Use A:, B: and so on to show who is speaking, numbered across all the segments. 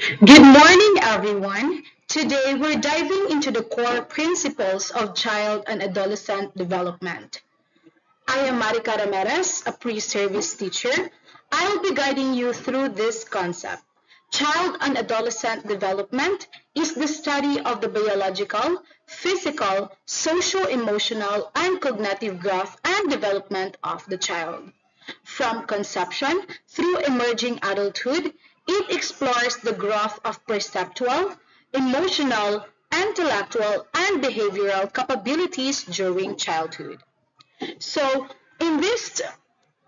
A: Good morning, everyone. Today, we're diving into the core principles of child and adolescent development. I am Marika Ramirez, a pre-service teacher. I'll be guiding you through this concept. Child and adolescent development is the study of the biological, physical, social-emotional, and cognitive growth and development of the child. From conception through emerging adulthood, it explores the growth of perceptual, emotional, intellectual, and behavioral capabilities during childhood. So, in this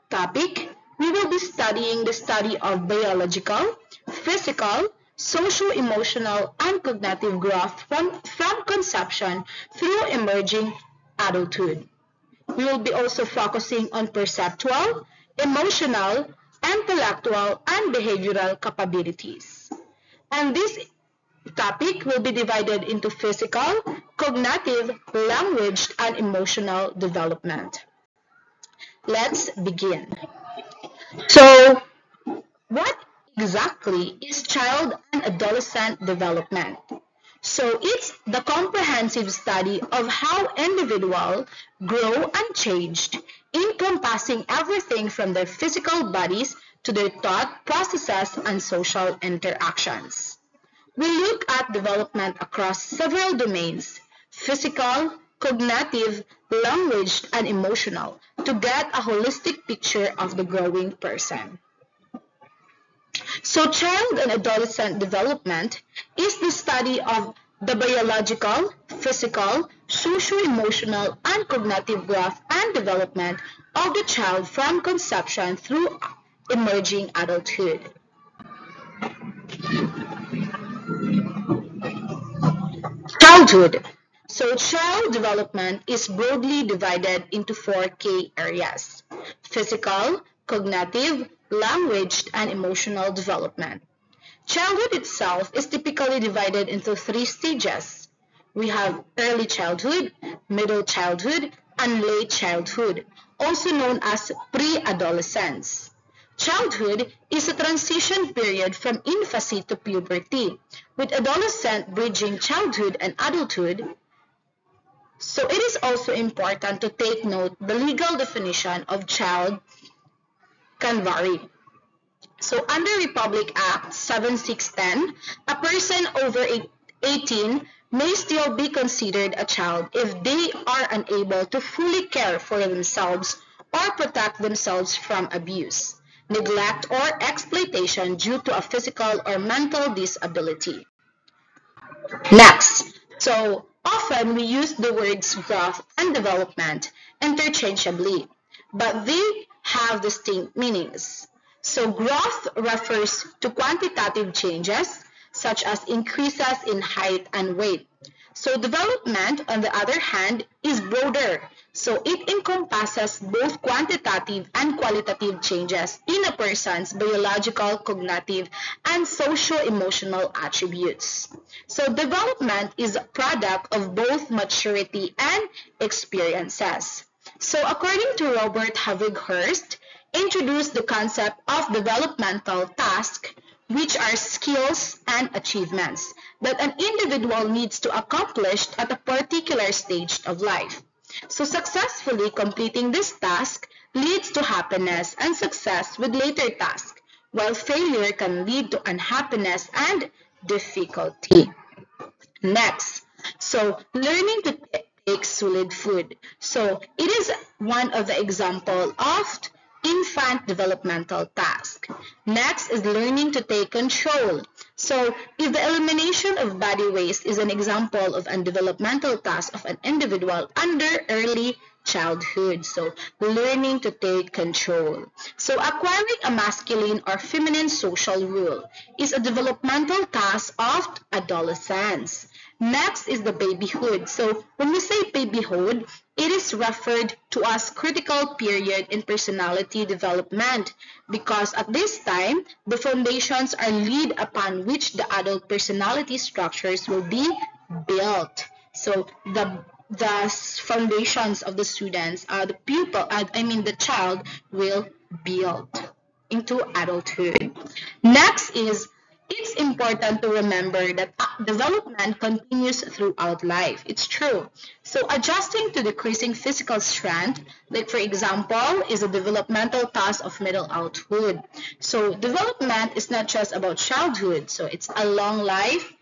A: topic, we will be studying the study of biological, physical, social, emotional, and cognitive growth from conception through emerging adulthood. We will be also focusing on perceptual, emotional, intellectual, and behavioral capabilities. And this topic will be divided into physical, cognitive, language, and emotional development. Let's begin. So, what exactly is child and adolescent development? So it's the comprehensive study of how individuals grow and change, encompassing everything from their physical bodies to their thought processes and social interactions. We look at development across several domains: physical, cognitive, language, and emotional, to get a holistic picture of the growing person. So child and adolescent development is the study of the biological, physical, socio-emotional, and cognitive growth and development of the child from conception through emerging adulthood. Childhood. So child development is broadly divided into four key areas: physical, cognitive, language, and emotional development. Childhood itself is typically divided into three stages. We have early childhood, middle childhood, and late childhood, also known as pre-adolescence. Childhood is a transition period from infancy to puberty, with adolescent bridging childhood and adulthood. So it is also important to take note the legal definition of child can vary. So under Republic Act 7610, a person over 18 may still be considered a child if they are unable to fully care for themselves or protect themselves from abuse, neglect, or exploitation due to a physical or mental disability. Next, so often we use the words growth and development interchangeably, but they have distinct meanings. So growth refers to quantitative changes, such as increases in height and weight. So development, on the other hand, is broader. So it encompasses both quantitative and qualitative changes in a person's biological, cognitive, and socio-emotional attributes. So development is a product of both maturity and experiences. So according to Robert Havighurst, introduced the concept of developmental tasks, which are skills and achievements that an individual needs to accomplish at a particular stage of life. So successfully completing this task leads to happiness and success with later tasks, while failure can lead to unhappiness and difficulty. Next, so learning to take solid food. So it is one of the example of infant developmental task. Next is learning to take control. So if the elimination of body waste is an example of a developmental task of an individual under early childhood. So learning to take control. So acquiring a masculine or feminine social rule is a developmental task of adolescence. Next is the babyhood. So when we say babyhood, it is referred to as critical period in personality development because at this time, the foundations are laid upon which the adult personality structures will be built. So the foundations of the students, the pupil, I mean the child will build into adulthood. Next is it's important to remember that development continues throughout life. It's true. So adjusting to decreasing physical strength, like for example, is a developmental task of middle adulthood. So development is not just about childhood. So it's a long life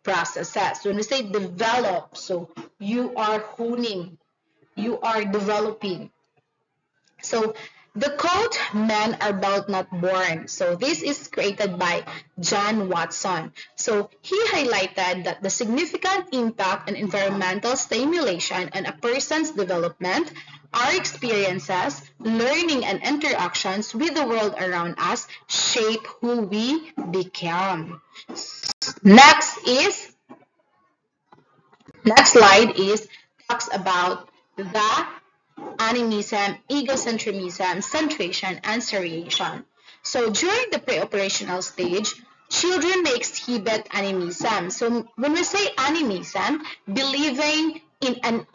A: processes. When we say develop, so you are honing, you are developing. So the quote, men are built not born. So this is created by John Watson. So he highlighted that the significant impact on environmental stimulation on a person's development, our experiences, learning, and interactions with the world around us shape who we become. Next slide is talks about the animism, egocentrism, centration, and seriation. So during the pre-operational stage, children may exhibit animism. So when we say animism, believing in an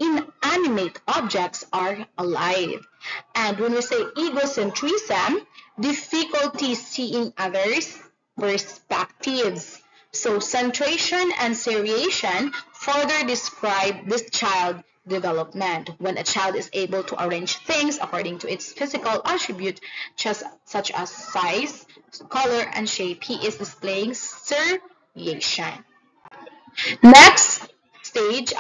A: inanimate objects are alive. And when we say egocentrism, difficulty seeing others' perspectives. So centration and seriation further describe this child development. When a child is able to arrange things according to its physical attribute, such as size, color, and shape, he is displaying seriation. Next slide,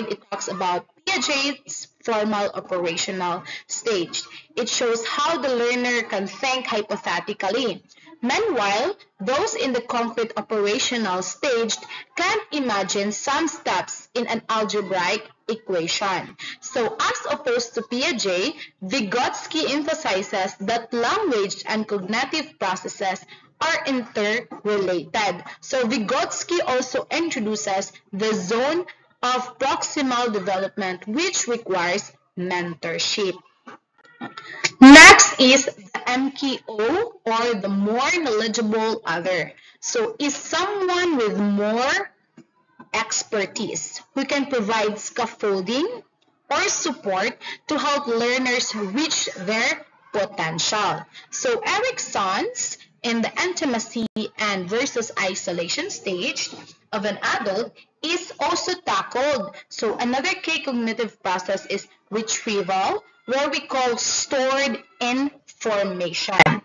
A: it talks about Piaget's formal operational stage. It shows how the learner can think hypothetically. Meanwhile, those in the concrete operational stage can imagine some steps in an algebraic equation. So as opposed to Piaget, Vygotsky emphasizes that language and cognitive processes are interrelated. So Vygotsky also introduces the zone of proximal development, which requires mentorship. Next is the MKO, or the more knowledgeable other. So is someone with more expertise who can provide scaffolding or support to help learners reach their potential. So Erickson's in the intimacy and versus isolation stage of an adult is also tackled. So another key cognitive process is retrieval, where we call stored information.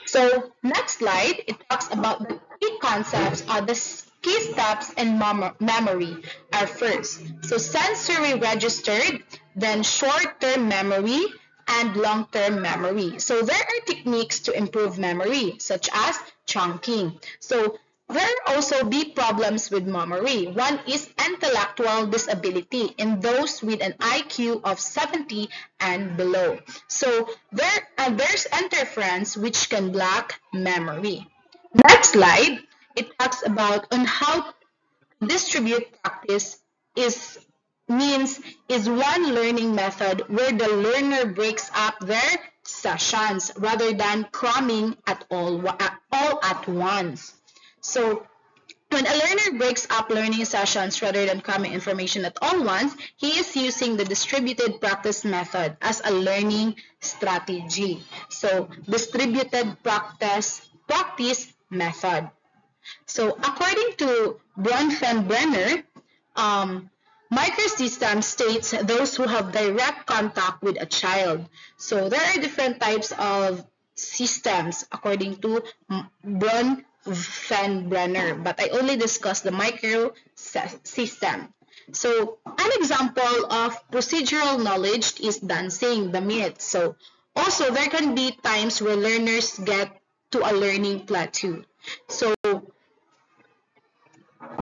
A: So next slide, it talks about the key concepts or the key steps in memory are first. So sensory registered, then short-term memory, and long-term memory. So there are techniques to improve memory, such as chunking. So there also be problems with memory. One is intellectual disability in those with an IQ of 70 and below. So there's interference which can block memory. Next slide, it talks about on how distribute practice is one learning method where the learner breaks up their sessions rather than cramming all at once. So when a learner breaks up learning sessions rather than cramming information at all once, he is using the distributed practice method as a learning strategy. So distributed practice method. So according to Bronfenbrenner, microsystem states those who have direct contact with a child. So there are different types of systems according to Bronfenbrenner, but I only discussed the micro system. So an example of procedural knowledge is dancing, the myth. So also there can be times where learners get to a learning plateau. So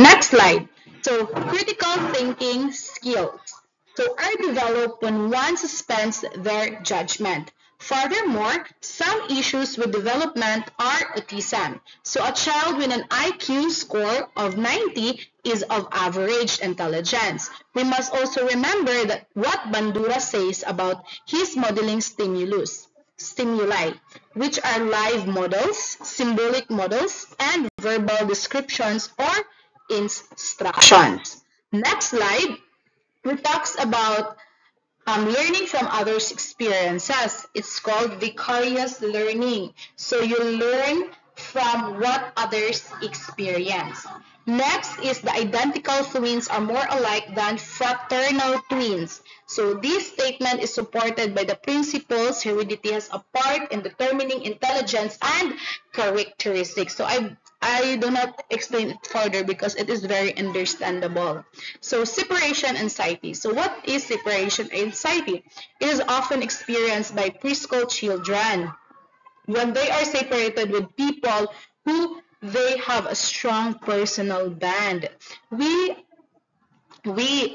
A: next slide. So critical thinking skills are developed when one suspends their judgment. Furthermore, some issues with development are autism. So a child with an IQ score of 90 is of average intelligence. We must also remember that what Bandura says about his modeling stimuli, which are live models, symbolic models, and verbal descriptions or instructions. Next slide, we talks about Learning from others' experiences. It's called vicarious learning. So you learn from what others experience. Next is the identical twins are more alike than fraternal twins. So this statement is supported by the principles heredity has a part in determining intelligence and characteristics. So I do not explain it further because it is very understandable. So separation anxiety. So what is separation anxiety? It is often experienced by preschool children when they are separated with people who they have a strong personal bond. We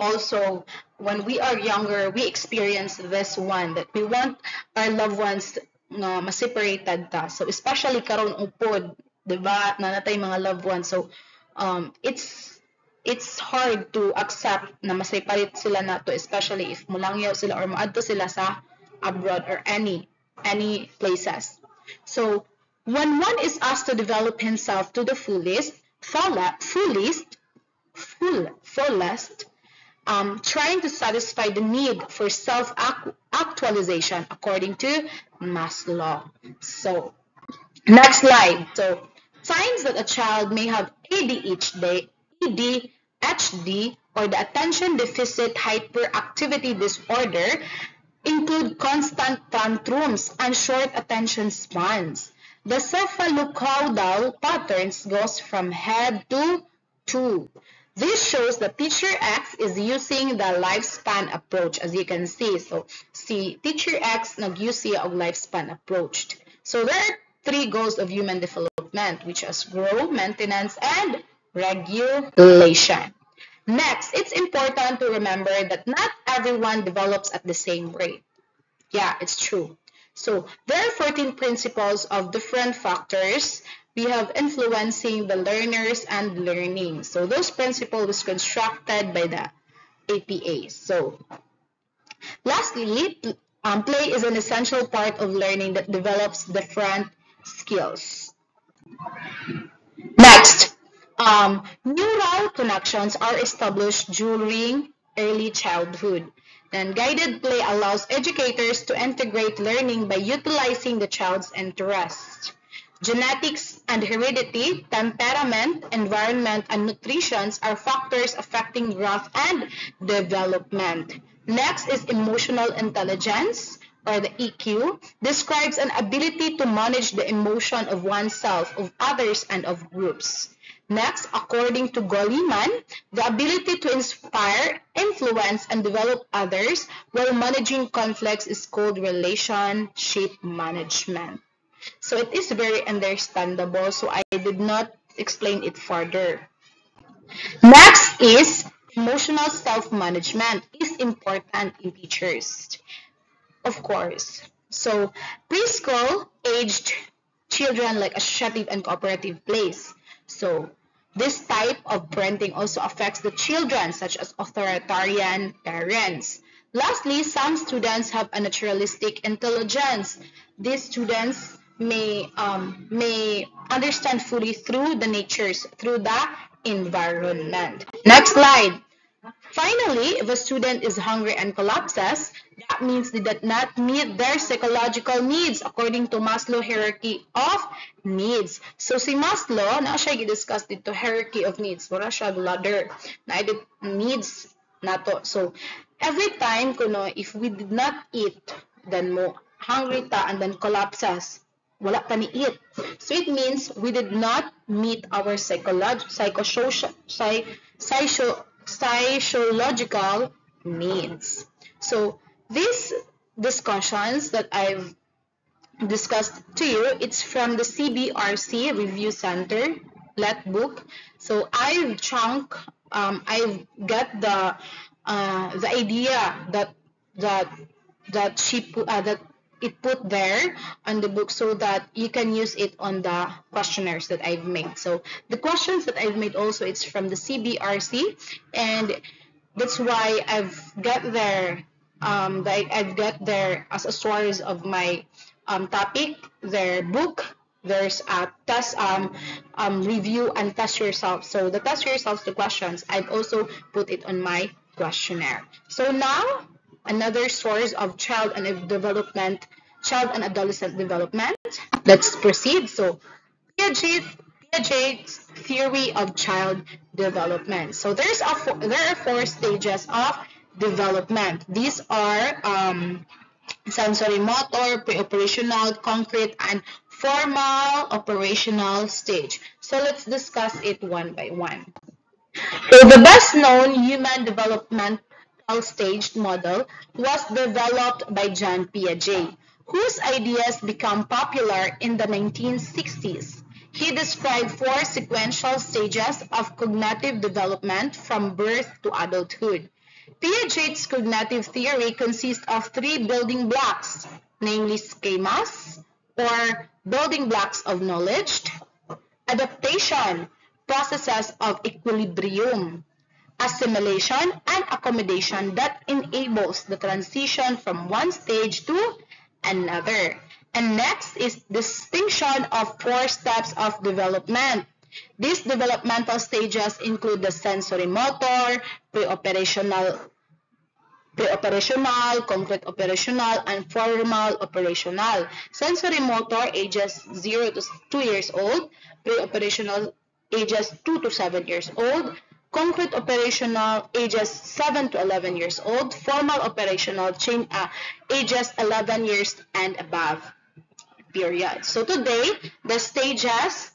A: also, when we are younger, we experience this one that we want our loved ones na ma-separated ta. So especially karon upod, 'di ba? Na natay mga loved ones. So it's hard to accept na ma-separate sila nato, especially if mulangyaw sila or maadto sila sa abroad or any places. So when one is asked to develop himself to the fullest, trying to satisfy the need for self-actualization according to Maslow. So, next slide. So, signs that a child may have ADHD or the attention deficit hyperactivity disorder include constant tantrums and short attention spans. The cephalocaudal patterns goes from head to toe. This shows that Teacher X is using the lifespan approach, as you can see. So, si Teacher X nag-use siya og lifespan approach. So, there are 3 goals of human development, which is growth, maintenance, and regulation. Next, it's important to remember that not everyone develops at the same rate. Yeah, it's true. So there are 14 principles of different factors we have influencing the learners and learning. So those principles was constructed by the APA. So lastly, play is an essential part of learning that develops different skills. Next, neural connections are established during early childhood. Then guided play allows educators to integrate learning by utilizing the child's interests. Genetics and heredity, temperament, environment, and nutrition are factors affecting growth and development. Next is emotional intelligence, or the EQ, describes an ability to manage the emotion of oneself, of others, and of groups. Next, according to Goleman, the ability to inspire, influence, and develop others while managing conflicts is called relationship management. So it is very understandable, so I did not explain it further. Next is emotional self-management is important in teachers, of course. So preschool aged children like associative and cooperative plays. So this type of parenting also affects the children, such as authoritarian parents. Lastly, some students have a naturalistic intelligence. These students may understand fully through the natures, through the environment. Next slide. Finally, if a student is hungry and collapses, that means they did not meet their psychological needs according to Maslow hierarchy of needs. So si Maslow, na siya i-discuss dito hierarchy of needs. Wala siya ladder na needs nato. So every time kuno if we did not eat, then mo hungry ta and then collapses, wala pa ni eat. So it means we did not meet our psychological needs. So these discussions that I've discussed to you, it's from the CBRC Review Center Let book. So I've got the idea that she put that it put there on the book so that you can use it on the questionnaires that I've made. So the questions that I've made also, it's from the CBRC, and that's why I've got there as a source of my topic, their book. There's a test review and test yourself. So the test yourself, the questions, I've also put it on my questionnaire. So now another source of child and adolescent development. Let's proceed. So Piaget's theory of child development. So there are four stages of development. These are sensory motor, pre-operational, concrete, and formal operational stage. So let's discuss it one by one. So the best known human developmental staged model was developed by Jean Piaget, whose ideas became popular in the 1960s. He described four sequential stages of cognitive development from birth to adulthood. Piaget's cognitive theory consists of three building blocks, namely schemas, or building blocks of knowledge, adaptation, processes of equilibrium, assimilation, and accommodation that enables the transition from one stage to another. And next is distinction of four steps of development. These developmental stages include the sensory motor, pre-operational, concrete operational, and formal operational. Sensory motor ages 0 to 2 years old, pre-operational ages 2 to 7 years old, concrete operational ages 7 to 11 years old, formal operational ages 11 years and above. Period. So today, the stages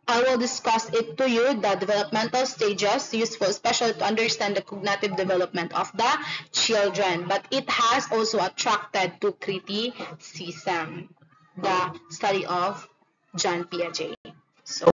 A: I will discuss it to you, the developmental stages, useful especially to understand the cognitive development of the children. But it has also attracted to criticism, the study of Jean Piaget. So,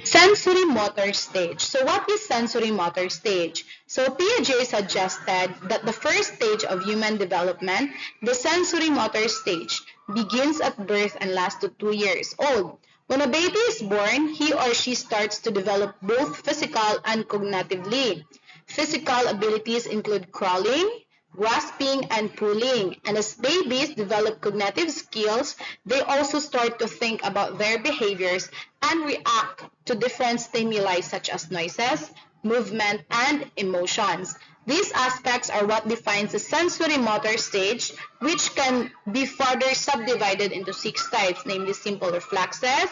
A: sensory motor stage. So what is sensory motor stage? So Piaget suggested that the first stage of human development, the sensory motor stage, begins at birth and lasts to 2 years old. When a baby is born, he or she starts to develop both physical and cognitively. Physical abilities include crawling, grasping, and pulling. And as babies develop cognitive skills, they also start to think about their behaviors and react to different stimuli such as noises, movement, and emotions. These aspects are what defines the sensory motor stage, which can be further subdivided into 6 types, namely simple reflexes,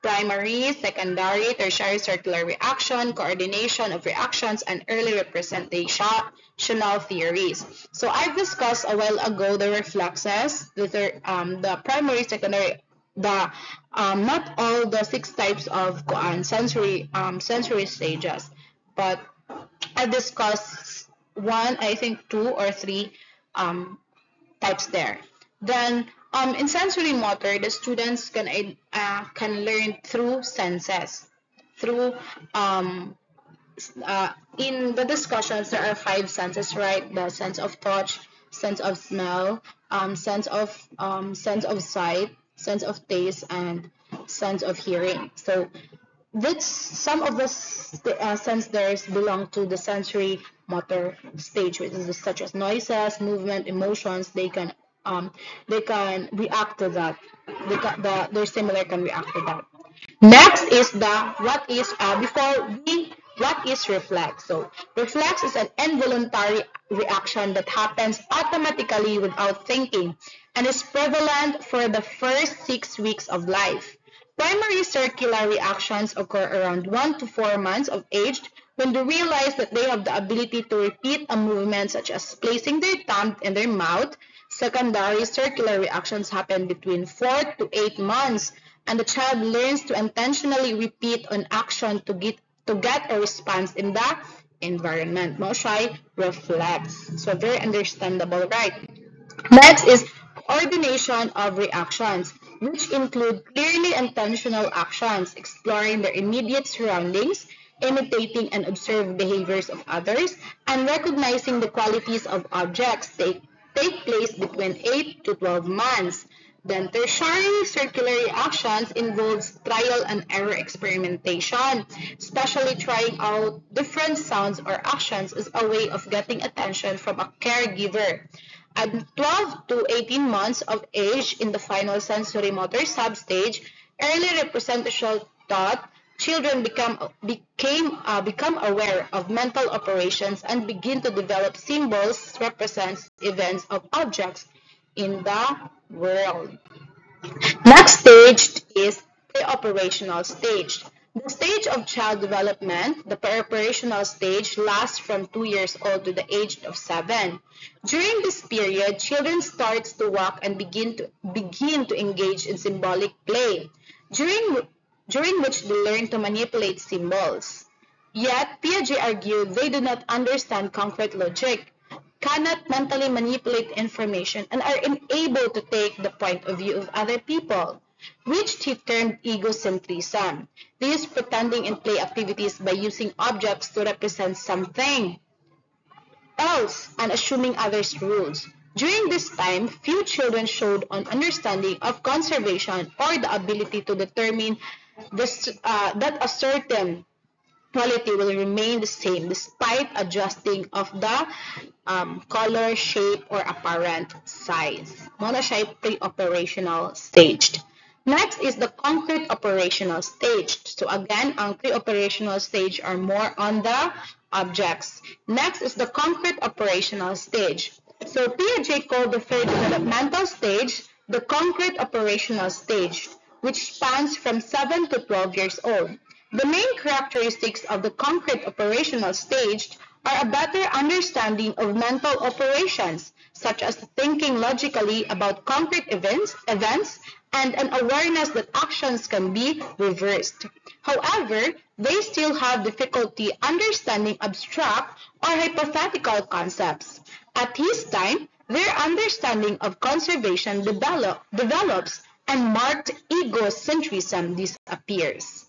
A: primary, secondary, tertiary circular reaction, coordination of reactions, and early representational theories. So I've discussed a while ago the reflexes, the primary, secondary, not all the 6 types of sensory stages, but I discussed one, I think 2 or 3 types there. Then in sensory motor, the students can learn through senses. Through in the discussions, there are 5 senses, right? The sense of touch, sense of smell, sense of sight, sense of taste, and sense of hearing. So some of the sense there belong to the sensory motor stage, which is such as noises, movement, emotions. They can react to that. Their similar can react to that. Next is what is reflex? So reflex is an involuntary reaction that happens automatically without thinking and is prevalent for the first 6 weeks of life. Primary circular reactions occur around 1 to 4 months of age when they realize that they have the ability to repeat a movement such as placing their thumb in their mouth. Secondary circular reactions happen between 4 to 8 months, and the child learns to intentionally repeat an action to get a response in the environment. Mostly reflex. So very understandable, right? Next is coordination of reactions, which include clearly intentional actions, exploring their immediate surroundings, imitating and observe behaviors of others, and recognizing the qualities of objects take place between 8 to 12 months. Then tertiary circular reactions involves trial and error experimentation, especially trying out different sounds or actions as a way of getting attention from a caregiver. At 12 to 18 months of age in the final sensory motor substage, early representational thought children become aware of mental operations and begin to develop symbols represents events of objects in the world. Next stage is pre-operational stage. The stage of child development, the pre-operational stage, lasts from 2 years old to the age of 7. During this period, children starts to walk and begin to engage in symbolic play, during during which they learn to manipulate symbols. Yet, Piaget argued they do not understand concrete logic, cannot mentally manipulate information, and are unable to take the point of view of other people, which he termed egocentrism. They use pretending in play activities by using objects to represent something else and assuming others' rules. During this time, few children showed an understanding of conservation or the ability to determine that a certain quality will remain the same despite adjusting of the color, shape, or apparent size. Muna siya pre-operational stage. Next is the concrete operational stage. So again, ang pre-operational stage are more on the objects. Next is the concrete operational stage. So Piaget called the third developmental stage the concrete operational stage, which spans from 7 to 12 years old. The main characteristics of the concrete operational stage are a better understanding of mental operations, such as thinking logically about concrete events, and an awareness that actions can be reversed. However, they still have difficulty understanding abstract or hypothetical concepts. At his time, their understanding of conservation develops and marked egocentrism disappears.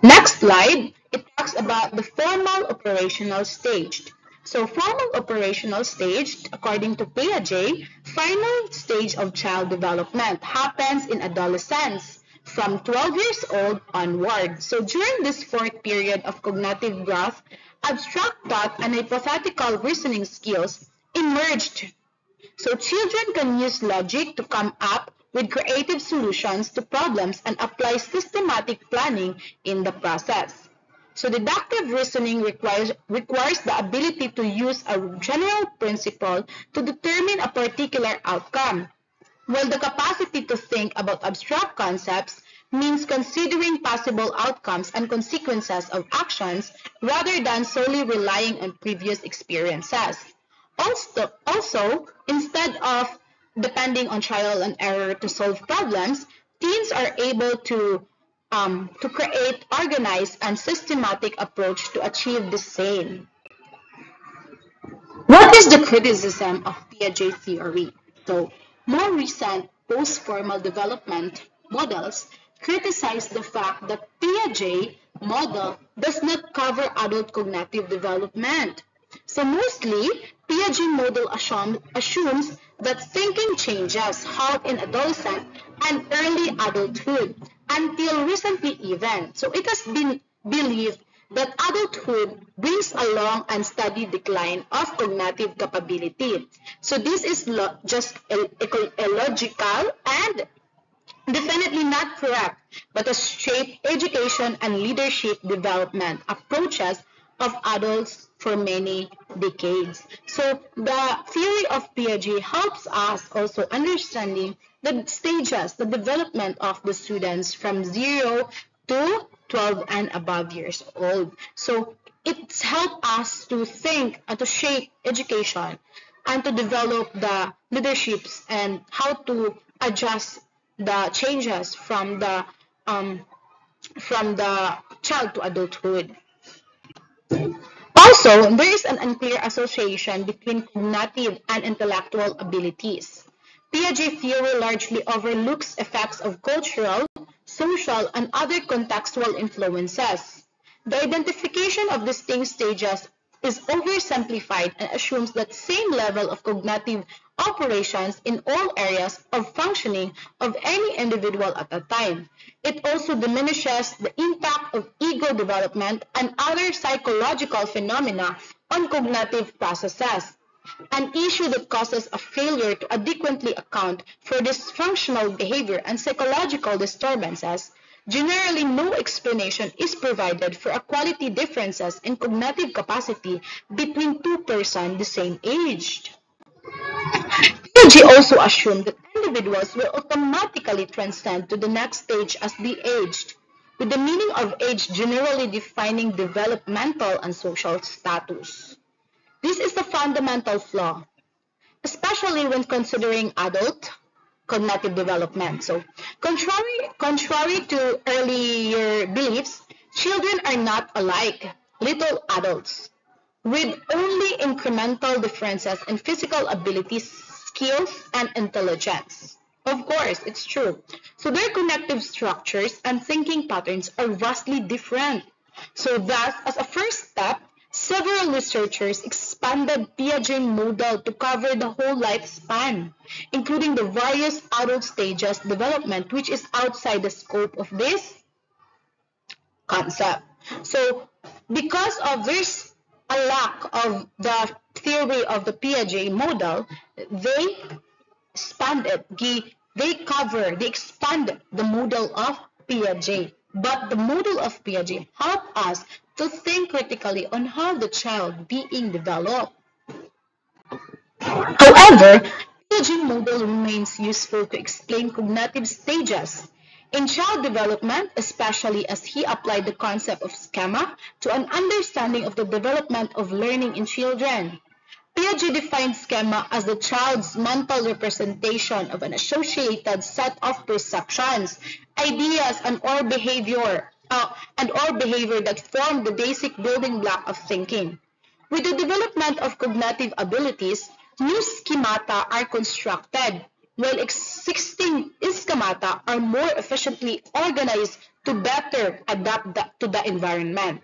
A: Next slide, it talks about the formal operational stage. So formal operational stage, according to Piaget, final stage of child development happens in adolescence from 12 years old onward. So during this fourth period of cognitive growth, abstract thought and hypothetical reasoning skills emerged. So children can use logic to come up with creative solutions to problems and apply systematic planning in the process. So deductive reasoning requires the ability to use a general principle to determine a particular outcome, while the capacity to think about abstract concepts means considering possible outcomes and consequences of actions rather than solely relying on previous experiences. Also, instead of depending on trial and error to solve problems, teens are able to create organized and systematic approach to achieve the same. What is the criticism of Piaget theory? So, more recent post-formal development models criticize the fact that Piaget model does not cover adult cognitive development. So mostly, Piaget model assumes that thinking changes how in adolescent and early adulthood until recently even. So it has been believed that adulthood brings along a steady decline of cognitive capability. So this is just illogical and definitely not correct, but has shaped education and leadership development approaches of adults for many decades. So the theory of Piaget helps us also understanding the stages, the development of the students from 0 to 12 and above years old. So it's helped us to think and to shape education and to develop the leaderships and how to adjust the changes from the child to adulthood. Also, there is an unclear association between cognitive and intellectual abilities. Piaget theory largely overlooks effects of cultural, social, and other contextual influences. The identification of distinct stages is oversimplified and assumes that same level of cognitive operations in all areas of functioning of any individual at a time. It also diminishes the impact of ego development and other psychological phenomena on cognitive processes, an issue that causes a failure to adequately account for dysfunctional behavior and psychological disturbances Generally, no explanation is provided for a quality differences in cognitive capacity between two persons the same age. Piaget also assumed that individuals will automatically transcend to the next stage as they aged, with the meaning of age generally defining developmental and social status. This is a fundamental flaw, especially when considering adult cognitive development. So, contrary to earlier beliefs, children are not alike little adults, with only incremental differences in physical abilities, skills, and intelligence. Of course, it's true. So their connective structures and thinking patterns are vastly different. So thus, as a first step, several researchers expanded Piaget model to cover the whole lifespan, including the various adult stages development, which is outside the scope of this concept. So because of this a lack of the theory of the Piaget model, they they expand the model of Piaget. But the model of Piaget help us to think critically on how the child being developed. However, Piaget model remains useful to explain cognitive stages in child development, especially as he applied the concept of schema to an understanding of the development of learning in children. Piaget defined schema as the child's mental representation of an associated set of perceptions, ideas, and or behavior that form the basic building block of thinking. With the development of cognitive abilities, new schemata are constructed, while existing schemata are more efficiently organized to better adapt to the environment.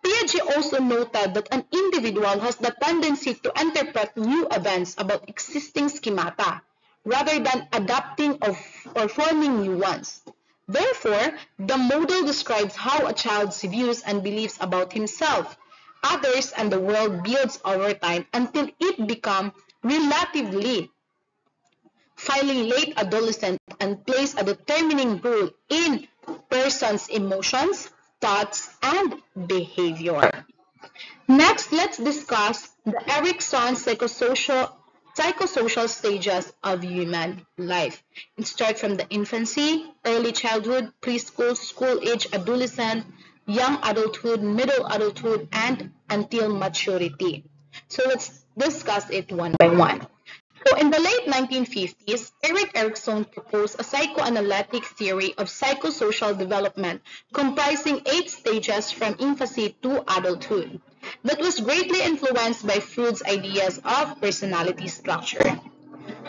A: Piaget also noted that an individual has the tendency to interpret new events about existing schemata, rather than adapting or forming new ones. Therefore, the model describes how a child's views and beliefs about himself, others, and the world builds over time until it becomes relatively finally late adolescent and plays a determining role in person's emotions, thoughts, and behavior. Next, let's discuss the Erikson psychosocial stages of human life. It starts from the infancy, early childhood, preschool, school age, adolescent, young adulthood, middle adulthood, and until maturity. So let's discuss it one by one. So in the late 1950s, Erik Erikson proposed a psychoanalytic theory of psychosocial development comprising 8 stages from infancy to adulthood that was greatly influenced by Freud's ideas of personality structure.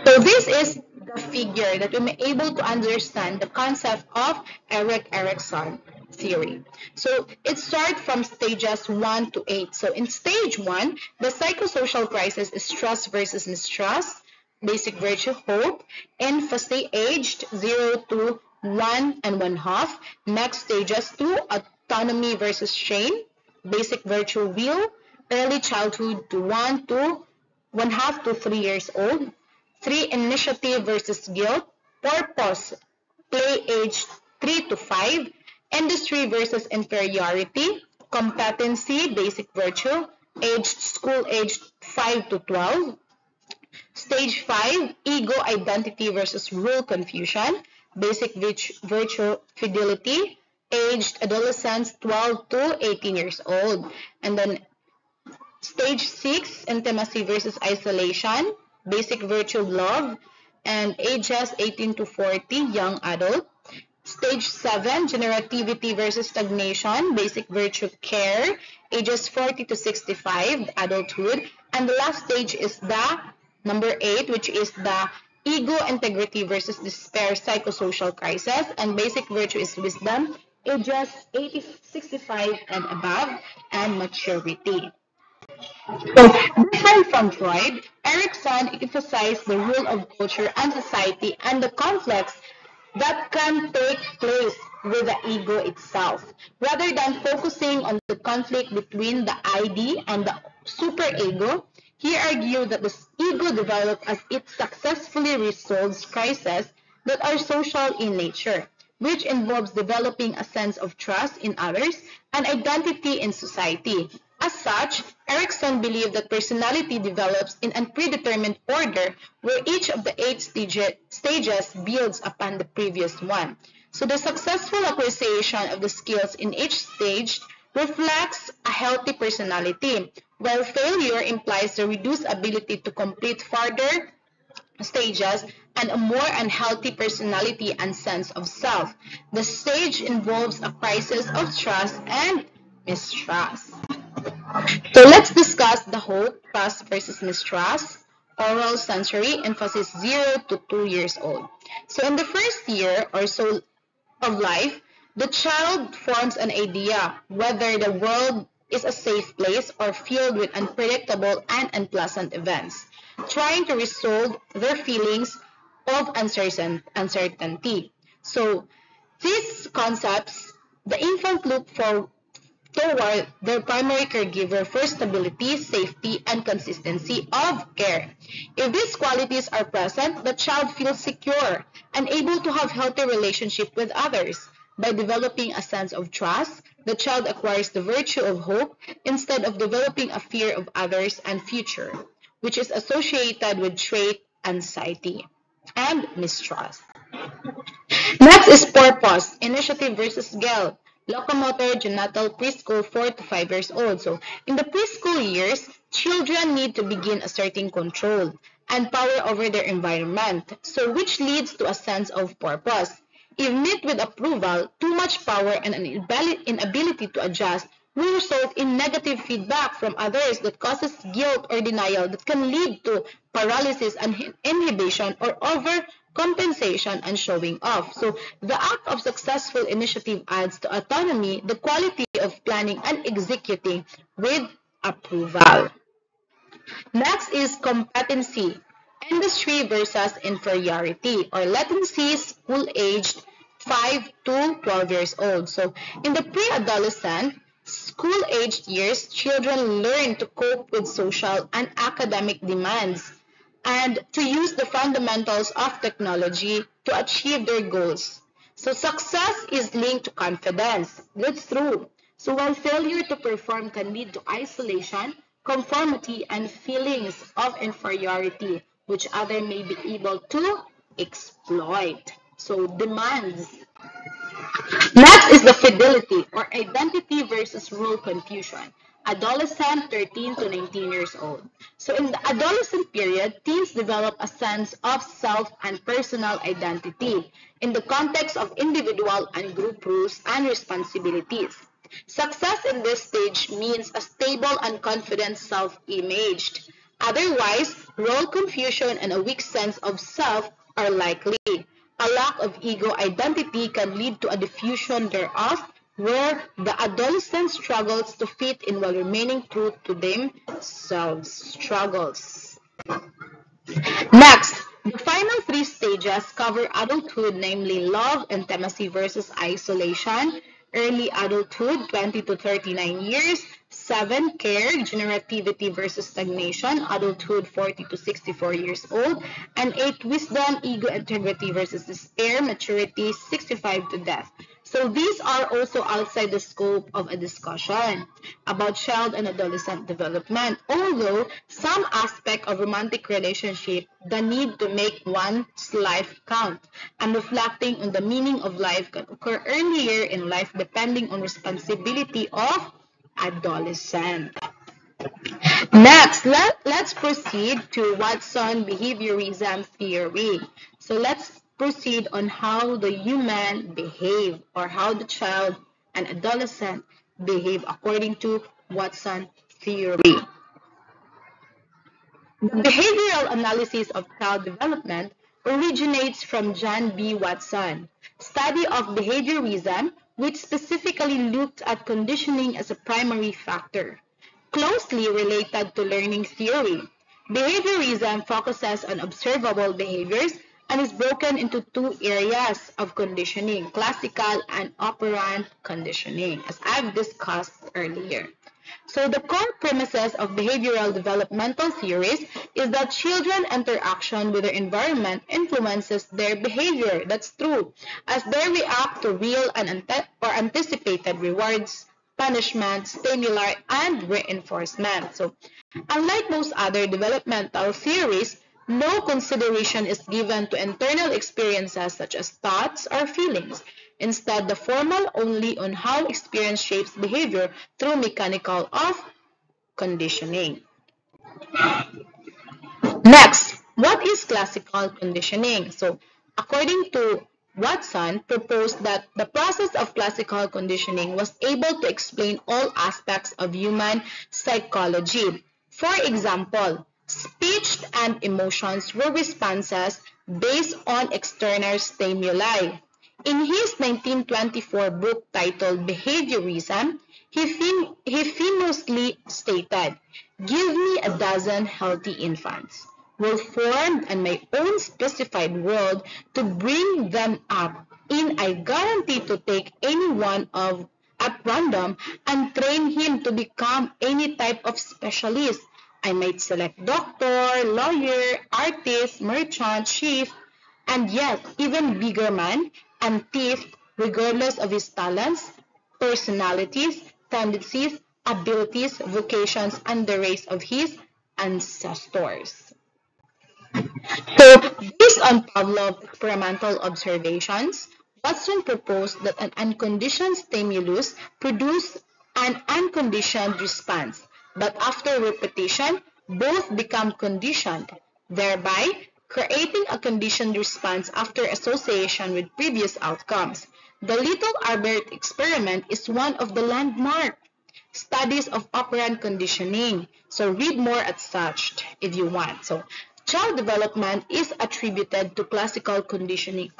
A: So this is the figure that we may able to understand the concept of Erik Erikson theory. So it starts from stages 1 to 8. So in stage 1, the psychosocial crisis is trust versus mistrust, basic virtue hope, infancy aged 0 to 1 and 1/2. Next stages 2, autonomy versus shame, basic virtue will, early childhood to 1 to 1/2 to 3 years old. 3, initiative versus guilt, purpose, play age 3 to 5, industry versus inferiority, competency, basic virtue, school aged 5 to 12. Stage 5, ego identity versus rule confusion, basic virtue fidelity, aged adolescents 12 to 18 years old. And then stage 6, intimacy versus isolation, basic virtue love, and ages 18 to 40, young adult. Stage 7, generativity versus stagnation, basic virtue care, ages 40 to 65, adulthood. And the last stage is the number 8, which is the ego integrity versus despair, psychosocial crisis. And basic virtue is wisdom, ages 80, 65 and above, and maturity. So, different from Freud, Erikson emphasized the role of culture and society and the conflicts that can take place with the ego itself, rather than focusing on the conflict between the ID and the superego. He argued that the ego develops as it successfully resolves crises that are social in nature. which involves developing a sense of trust in others and identity in society. As such, Erikson believed that personality develops in a predetermined order where each of the eight stages builds upon the previous one. So the successful acquisition of the skills in each stage reflects a healthy personality, while failure implies the reduced ability to complete further stages and a more unhealthy personality and sense of self. The stage involves a crisis of trust and mistrust. So let's discuss the hope, trust versus mistrust, oral sensory, emphasis 0 to 2 years old. So in the first year or so of life, the child forms an idea whether the world is a safe place or filled with unpredictable and unpleasant events, trying to resolve their feelings of uncertainty. So these concepts, the infant look for toward their primary caregiver for stability, safety, and consistency of care. If these qualities are present, the child feels secure and able to have healthy relationship with others. By developing a sense of trust, the child acquires the virtue of hope instead of developing a fear of others and future, which is associated with trait anxiety and mistrust. Next is purpose, initiative versus guilt. Locomotor, genital, preschool, 4 to 5 years old. So, in the preschool years, children need to begin asserting control and power over their environment, so which leads to a sense of purpose. If met with approval, too much power and an inability to adjust will result in negative feedback from others that causes guilt or denial that can lead to paralysis and inhibition or overcompensation and showing off. So the act of successful initiative adds to autonomy the quality of planning and executing with approval. Next is competency, industry versus inferiority, or latency, school-aged 5 to 12 years old. So in the pre-adolescent, school-aged years, children learn to cope with social and academic demands and to use the fundamentals of technology to achieve their goals. So success is linked to confidence. That's true. So while failure to perform can lead to isolation, conformity, and feelings of inferiority, which other may be able to exploit. So demands. Next is the fidelity or identity versus role confusion. Adolescent 13 to 19 years old. So in the adolescent period, teens develop a sense of self and personal identity in the context of individual and group roles and responsibilities. Success in this stage means a stable and confident self-image. Otherwise, role confusion and a weak sense of self are likely. A lack of ego identity can lead to a diffusion thereof, where the adolescent struggles to fit in while remaining true to themselves. Struggles. Next, the final three stages cover adulthood, namely love, intimacy versus isolation, early adulthood, 20 to 39 years, 7, care, generativity versus stagnation, adulthood, 40 to 64 years old, and 8, wisdom, ego, integrity versus despair, maturity, 65 to death. So these are also outside the scope of a discussion about child and adolescent development, although some aspect of romantic relationship, the need to make one's life count, and reflecting on the meaning of life can occur earlier in life depending on responsibility of adolescent. Next, let's proceed to Watson behaviorism theory. So let's proceed on how the human behave, or how the child and adolescent behave according to Watson theory. The behavioral analysis of child development originates from John B. Watson, study of behaviorism, which specifically looked at conditioning as a primary factor, closely related to learning theory. Behaviorism focuses on observable behaviors and is broken into two areas of conditioning, classical and operant conditioning, as I've discussed earlier. So the core premises of behavioral developmental theories is that children interaction with their environment influences their behavior. That's true, as they react to real and or anticipated rewards, punishment, stimuli, and reinforcement. So unlike most other developmental theories, no consideration is given to internal experiences such as thoughts or feelings. Instead, the formal only on how experience shapes behavior through mechanical of conditioning. Next, what is classical conditioning? So, according to Watson, proposed that the process of classical conditioning was able to explain all aspects of human psychology. For example, speech and emotions were responses based on external stimuli. In his 1924 book titled Behaviorism, he famously stated, "Give me a dozen healthy infants, will form in my own specified world to bring them up, and I guarantee to take any one of at random and train him to become any type of specialist. I might select doctor, lawyer, artist, merchant, chief, and yet even bigger man and thief, regardless of his talents, personalities, tendencies, abilities, vocations, and the race of his ancestors." So, based on Pavlov's experimental observations, Watson proposed that an unconditioned stimulus produce an unconditioned response, but after repetition, both become conditioned, thereby creating a conditioned response after association with previous outcomes. The Little Albert experiment is one of the landmark studies of operant conditioning. So read more at such if you want. So child development is attributed to classical conditioning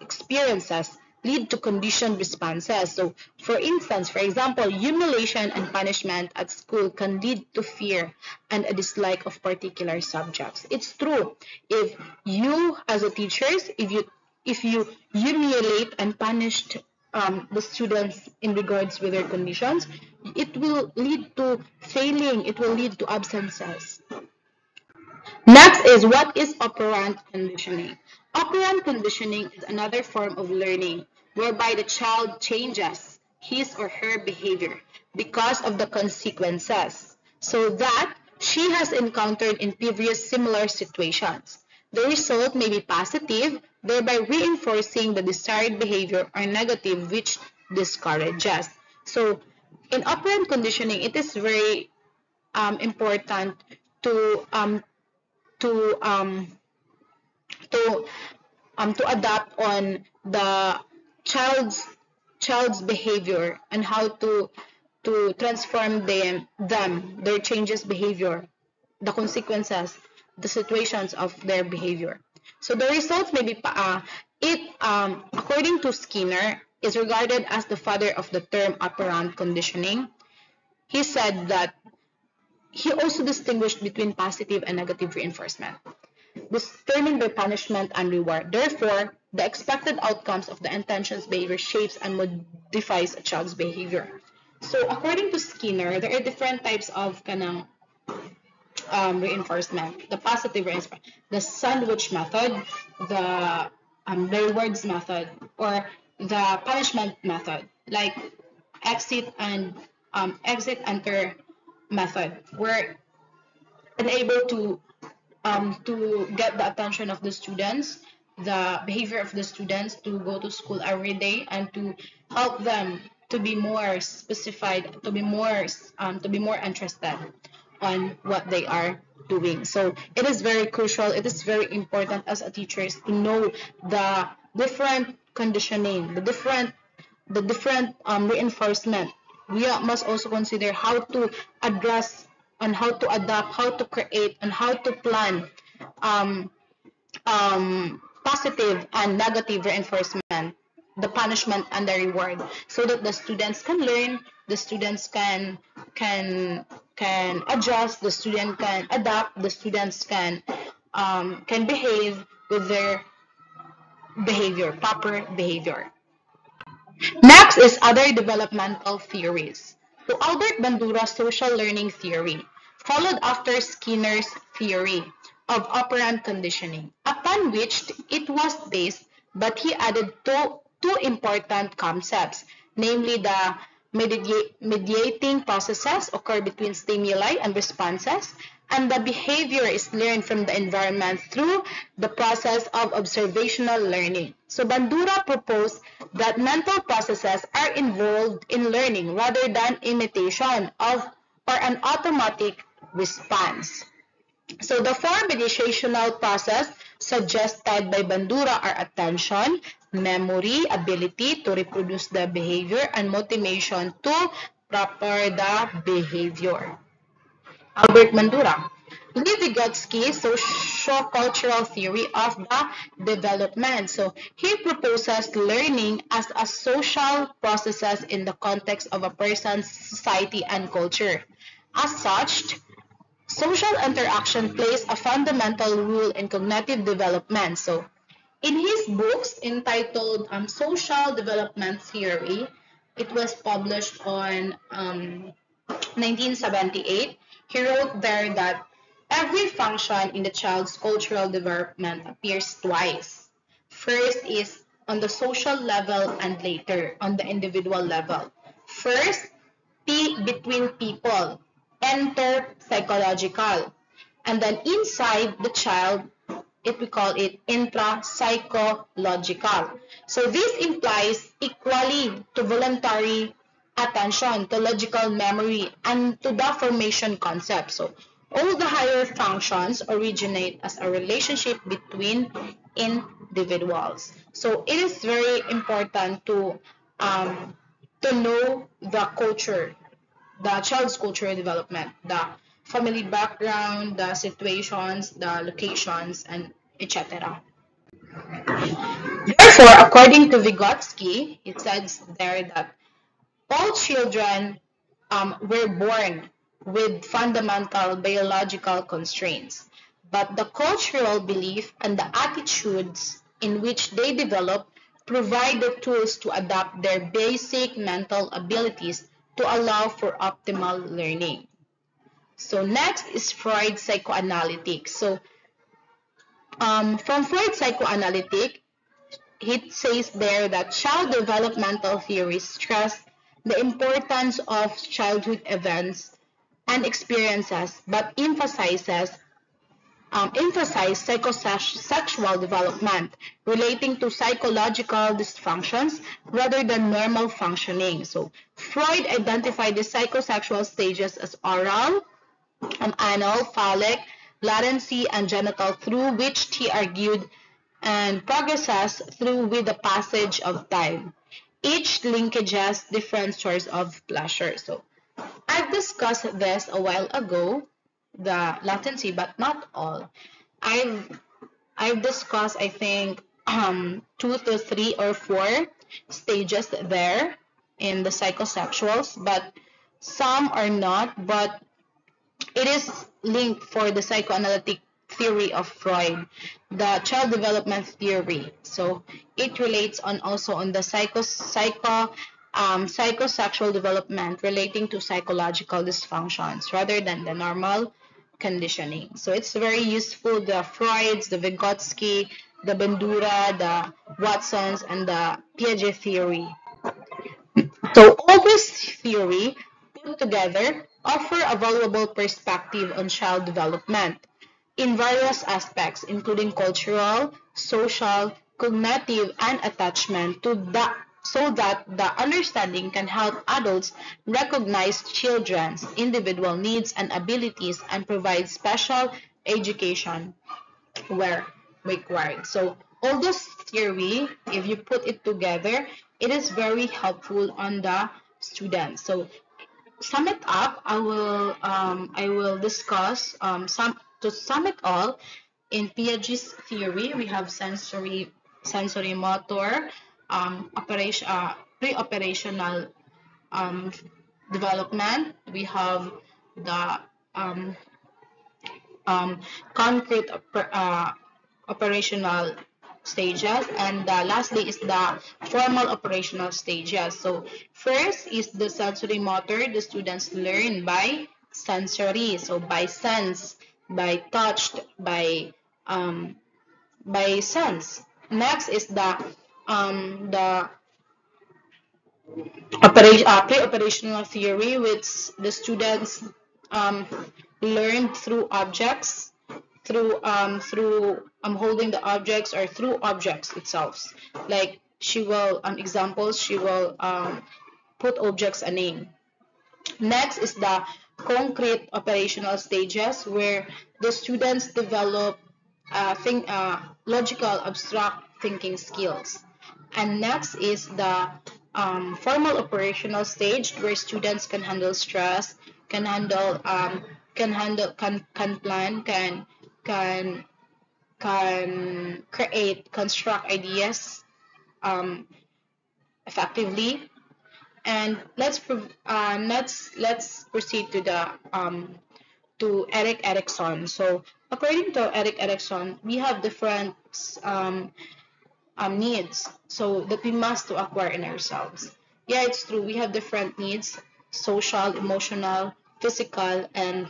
A: experiences lead to conditioned responses. So for instance, for example, humiliation and punishment at school can lead to fear and a dislike of particular subjects. It's true. If you as a teachers, if you humiliate and punish the students in regards with their conditions, it will lead to failing, it will lead to absences. Next is, what is operant conditioning? Operant conditioning is another form of learning whereby the child changes his or her behavior because of the consequences so that she has encountered in previous similar situations. The result may be positive, thereby reinforcing the desired behavior, or negative, which discourages. So, in operant conditioning, it is very important to to um, to to adapt on the child's behavior and how to transform their changes behavior, the consequences, the situations of their behavior. So the results may be according to Skinner, is regarded as the father of the term operant conditioning. He said that he also distinguished between positive and negative reinforcement, determined by punishment and reward. Therefore, the expected outcomes of the intentions behavior shapes and modifies a child's behavior. So, according to Skinner, there are different types of reinforcement. The positive reinforcement, the sandwich method, the rewards method, or the punishment method, like exit and exit enter method, where unable to get the attention of the students, the behavior of the students to go to school every day and to help them to be more specified, to be more interested on what they are doing. So it is very crucial. It is very important as a teachers to know the different conditioning, the different reinforcement. We must also consider how to address and how to adapt, how to create, and how to plan positive and negative reinforcement, the punishment and the reward, so that the students can learn, the students can adjust, the student can adapt, the students can behave with their behavior, proper behavior. Next is other developmental theories. So Albert Bandura's social learning theory followed after Skinner's theory of operant conditioning, upon which it was based, but he added two important concepts, namely the mediating processes occur between stimuli and responses, and the behavior is learned from the environment through the process of observational learning. So Bandura proposed that mental processes are involved in learning rather than imitation of or an automatic response. So the four mediational process suggested by Bandura are attention, memory, ability to reproduce the behavior, and motivation to proper the behavior. Albert Bandura. Lee Vygotsky's socio-cultural theory of the development. So he proposes learning as a social processes in the context of a person's society and culture. As such, social interaction plays a fundamental role in cognitive development. So, in his books entitled Social Development Theory, it was published on 1978. He wrote there that every function in the child's cultural development appears twice. First is on the social level and later on the individual level. First, between people, enter psychological, and then inside the child, if we call it intra-psychological. So this implies equally to voluntary attention, to logical memory, and to the formation concept. So all the higher functions originate as a relationship between individuals. So it is very important to know the culture, the child's cultural development, the family background, the situations, the locations, and etc. Therefore, according to Vygotsky, it says there that all children were born with fundamental biological constraints, but the cultural belief and the attitudes in which they develop provide the tools to adapt their basic mental abilities to allow for optimal learning. So next is Freud's psychoanalytic. So from Freud's psychoanalytic, it says there that child developmental theories stress the importance of childhood events and experiences, but emphasize psychosexual development relating to psychological dysfunctions rather than normal functioning. So Freud identified the psychosexual stages as oral, anal, phallic, latency, and genital, through which he argued and progresses through with the passage of time. Each linkages different sources of pleasure. So I've discussed this a while ago, the latency, but not all. I've I've discussed, I think, 2 to 3 or 4 stages there in the psychosexuals, but some are not. But it is linked for the psychoanalytic theory of Freud, the child development theory. So it relates on also on the psychosexual development relating to psychological dysfunctions rather than the normal conditioning. So it's very useful, the Freuds, the Vygotsky, the Bandura, the Watsons, and the Piaget theory. So all this theory put together offer a valuable perspective on child development in various aspects, including cultural, social, cognitive, and attachment so that the understanding can help adults recognize children's individual needs and abilities and provide special education where required. So all this theory, if you put it together, it is very helpful on the students. So sum it up, I will discuss some to sum it all. In Piaget's theory, we have sensory motor, pre-operational um, development. We have the um, concrete operational stages, and lastly is the formal operational stages. So first is the sensory motor. The students learn by sensory, so by sense, by touched, um, by sense. Next is the pre-operational theory, which the students um, learned through objects, through holding the objects or through objects itself. Like she will examples, she will put objects a name. Next is the concrete operational stages, where the students develop logical abstract thinking skills. And next is the formal operational stage, where students can handle stress, can handle can plan, can can create, construct ideas um, effectively. And let's proceed to the to Eric Erikson. So according to Eric Erikson, we have different needs so that we must to acquire in ourselves. Yeah, it's true. We have different needs: social, emotional, physical, and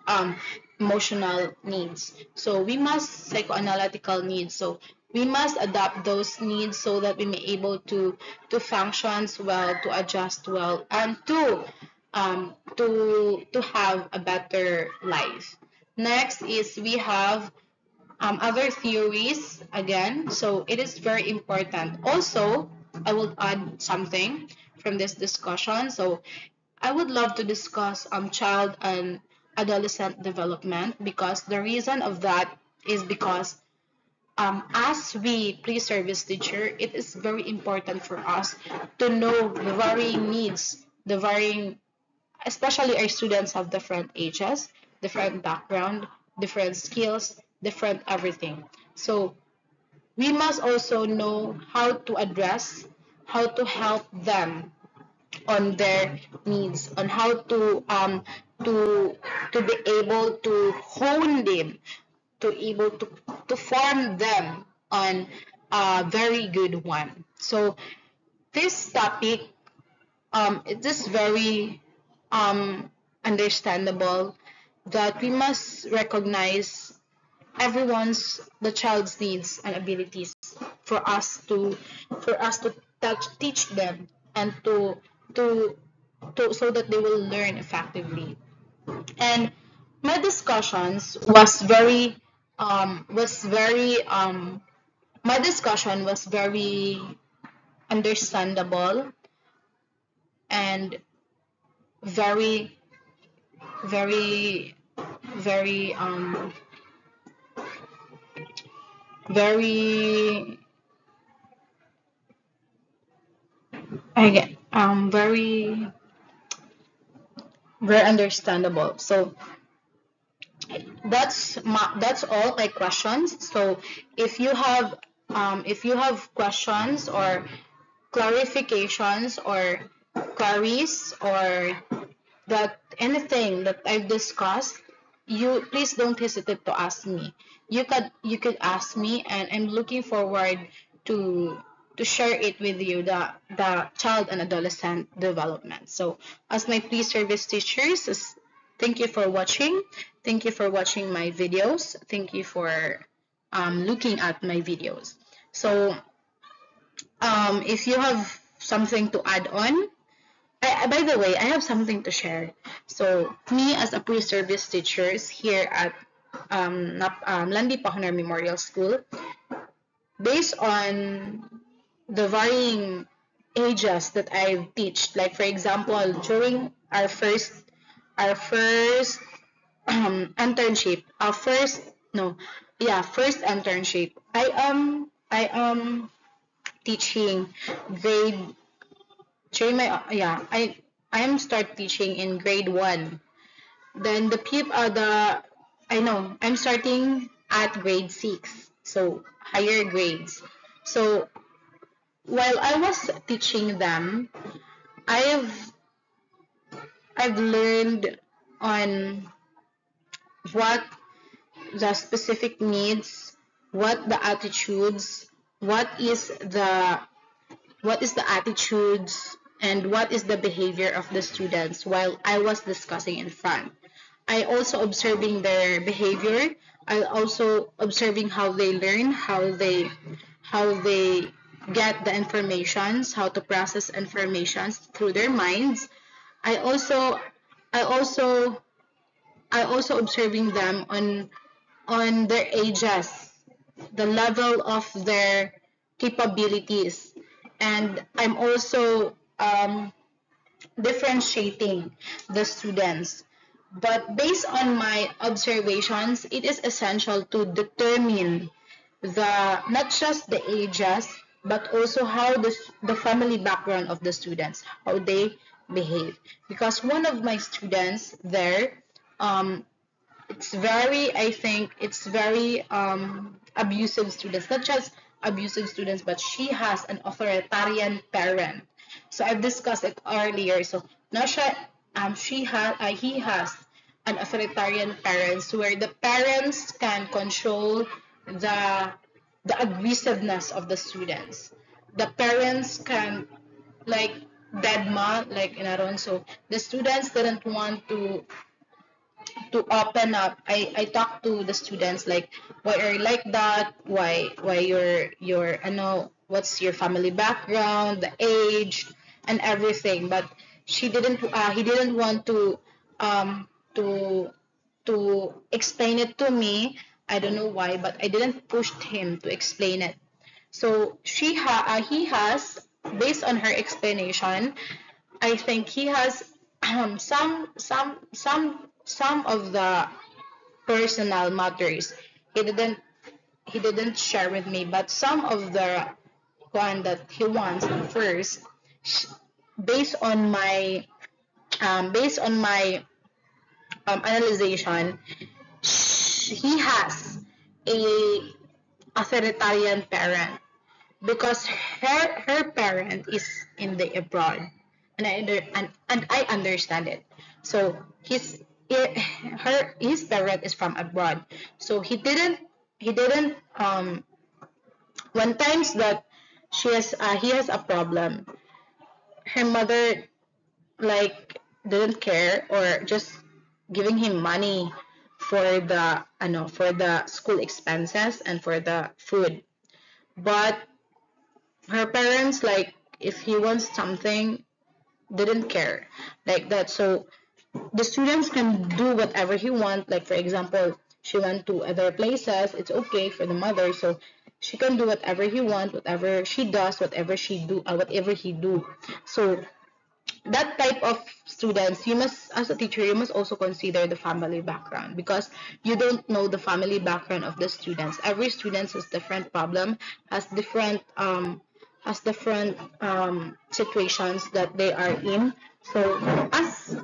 A: um, emotional needs. So we must psychoanalytical needs. So we must adapt those needs so that we may able to function well, to adjust well, and to have a better life. Next is we have other theories again. So it is very important. Also, I will add something from this discussion. So I would love to discuss child and adolescent development, because the reason of that is because as we pre-service teacher, it is very important for us to know the varying needs, the varying, especially our students have different ages, different background, different skills, different everything. So we must also know how to address, how to help them on their needs, on how to to be able to hone them, to able to form them on a very good one. So this topic it is very understandable that we must recognize everyone's the child's needs and abilities for us to teach them, and to so that they will learn effectively. And my discussions was very my discussion was very understandable and very very very very very very understandable. So that's all my questions. So if you have questions or clarifications or queries, or that anything that I've discussed, you please don't hesitate to ask me. You could ask me, and I'm looking forward to to share it with you, the child and adolescent development. So as my pre-service teachers, thank you for watching. Thank you for watching my videos. Thank you for looking at my videos. So if you have something to add on, by the way, I have something to share. So, me as a pre-service teachers here at Landi Pahonar Memorial School, based on the varying ages that I teach, like for example, during our first internship, our first no, yeah, first internship, I am teaching grade during my I am start teaching in grade 1. Then the people the I know I'm starting at grade 6, so higher grades. So while I was teaching them, I've I've learned on what the specific needs what the attitudes, what is the attitudes and what is the behavior of the students while I was discussing in front. I also observing their behavior. I also observing how they learn, how they get the informations, how to process informations through their minds. I also I also I also observing them on their ages, the level of their capabilities, and I'm also differentiating the students. But based on my observations, it is essential to determine the not just the ages, but also how the family background of the students, how they behave. Because one of my students there, um, it's very, I think it's very abusive students, not just abusive students, but she has an authoritarian parent. So I've discussed it earlier. So now he has an authoritarian parents where the parents can control the the aggressiveness of the students. The parents can like deadma like in Aron. So the students didn't want to open up. I talk to the students like why are you like that, why I know what's your family background, the age and everything, but he didn't want um to to explain it to me. I don't know why, but I didn't push him to explain it. So he has, based on her explanation, I think he has some of the personal matters. He didn't he didn't share with me, but some of the one that he wants first, based on my based on my analyzation, he has a authoritarian parent because her parent is in the abroad, and I understand it. So his parent is from abroad, so he didn't when times that he has a problem, her mother like didn't care or just giving him money for the for the school expenses and for the food. But her parents, like if he wants something, didn't care like that. So the students can do whatever he want. Like for example, she went to other places, it's okay for the mother, so she can do whatever he want, whatever she does, whatever he do. So that type of students, you must, as a teacher, you must also consider the family background, because you don't know the family background of the students. Every student has different problem, has different situations that they are in. So as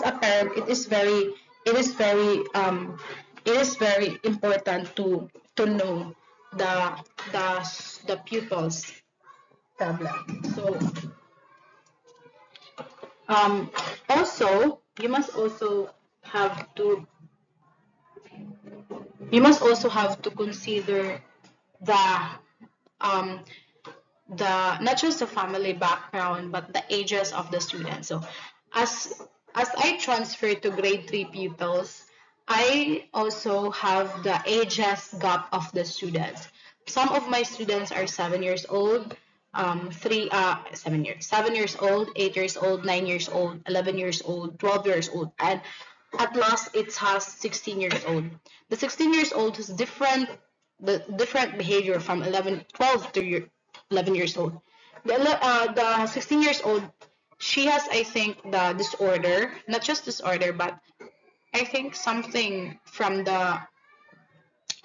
A: a parent, it is very it is very important to know the the the pupils problem. So Um, also, have to you must also have to consider the um, the not just the family background but the ages of the students. So as I transfer to grade 3 pupils, I also have the ages gap of the students. Some of my students are 7 years old, 7 years old, 8 years old, 9 years old, 11 years old, 12 years old, and at last it has 16 years old. The 16 years old has different behavior from 12 to 11 years old. The 16 years old, she has, I think, the disorder, not just disorder, but I think something from the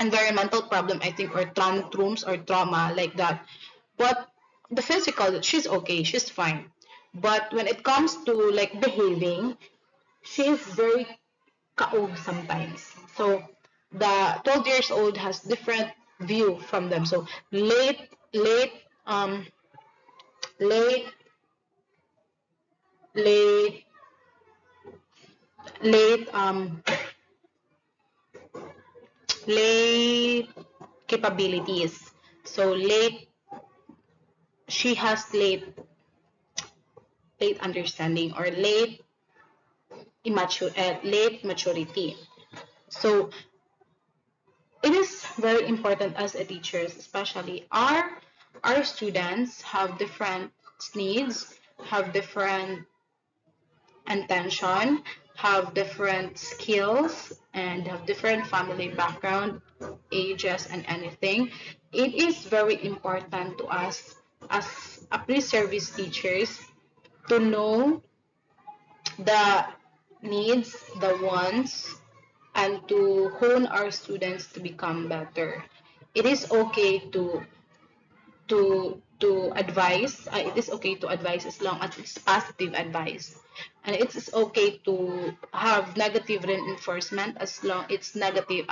A: environmental problem, I think, or tantrums or trauma like that. But the physical, she's okay, she's fine. But when it comes to like behaving, she is very kaog sometimes. So the 12 years old has different view from them. So late, um, late, late, late, late. capabilities. So she has late understanding or late maturity. So it is very important as a teachers, especially our students have different needs, have different intention, have different skills, and have different family background, ages, and anything. It is very important to us as a pre-service teachers to know the needs, the wants, and to hone our students to become better. It is okay to advise. It is okay to advise as long as it's positive advice, and it is okay to have negative reinforcement as long it's negative.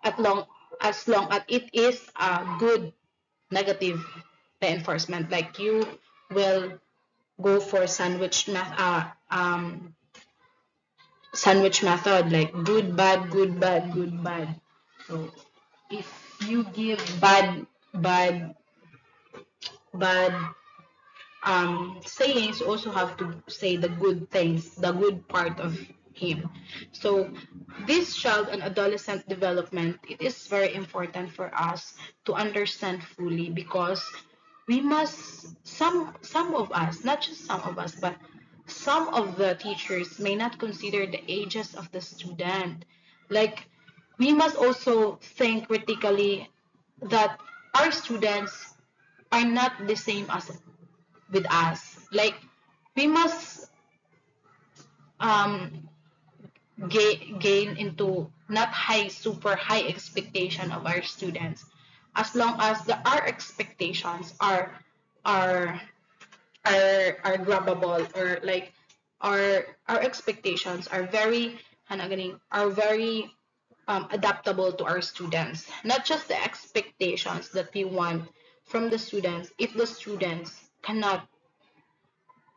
A: As long as it is a good negative reinforcement. Like you will go for sandwich method, like good bad good bad good bad. So if you give bad bad sayings, you also have to say the good things, the good part of him. So this child and adolescent development, it is very important for us to understand fully, because we must, some of us, not just some of us, but some of the teachers may not consider the ages of the student. Like, we must also think critically that our students are not the same as with us. Like, we must um gain into not super high expectation of our students, as long as our expectations are are grabbable, or like our expectations are very are very adaptable to our students, not just the expectations that we want from the students. If the students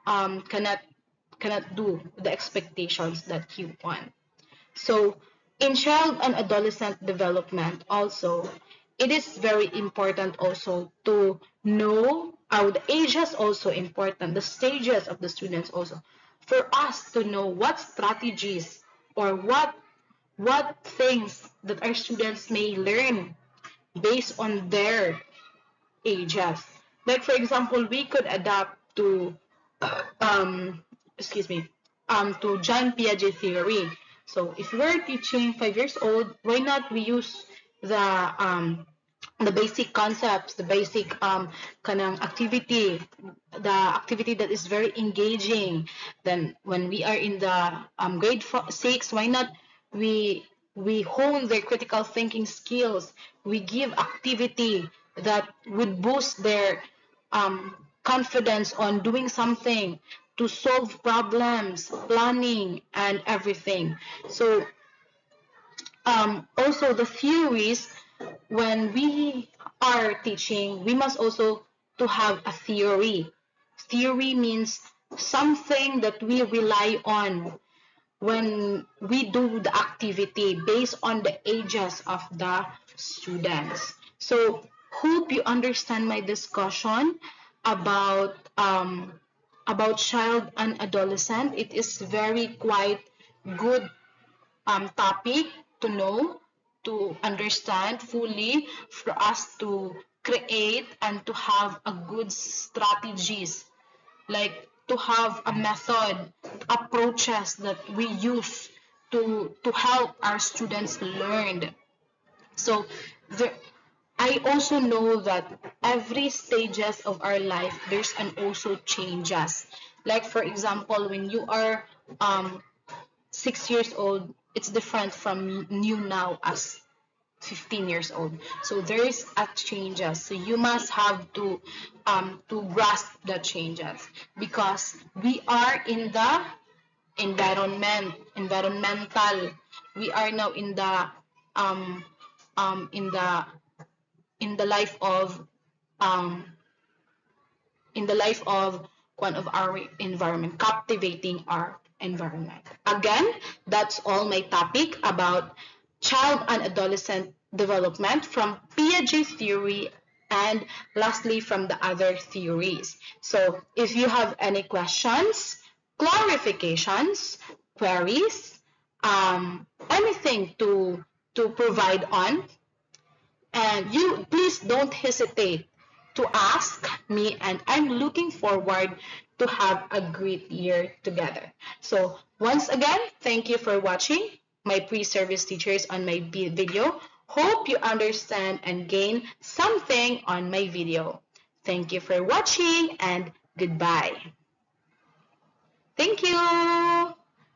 A: um cannot do the expectations that you want. So in child and adolescent development also, it is very important also to know our the ages, also important, the stages of the students also, for us to know what strategies or what things that our students may learn based on their ages. Like for example, we could adapt to um excuse me to John Piaget theory. So if we're teaching 5 years old, why not we use the basic concepts, the basic kanang activity, the activity that is very engaging. Then when we are in the grade 6, why not we hone their critical thinking skills. We give activity that would boost their confidence on doing something, to solve problems, planning, and everything. So also the theories, when we are teaching, we must also to have a theory. Theory means something that we rely on when we do the activity based on the ages of the students. So hope you understand my discussion about child and adolescent. It is very quite good topic to know, to understand fully, for us to create and to have a good strategies, like to have a method, approaches that we use to help our students learn. So the, I also know that every stages of our life, there's an also changes. Like for example, when you are 6 years old, it's different from you now as 15 years old. So there is a changes. So you must have to grasp the changes, because we are in the environmental. We are now um in the in the life of um in the life of one of our environment, captivating our environment. Again, that's all my topic about child and adolescent development from Piaget theory, and lastly from the other theories. So if you have any questions, clarifications, queries, anything to provide on, and you please don't hesitate to ask me, and I'm looking forward to have a great year together. So once again, thank you for watching my pre-service teachers on my video. Hope you understand and gain something on my video. Thank you for watching and goodbye. Thank you.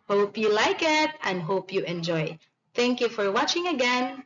A: Hope you like it and hope you enjoy. Thank you for watching again.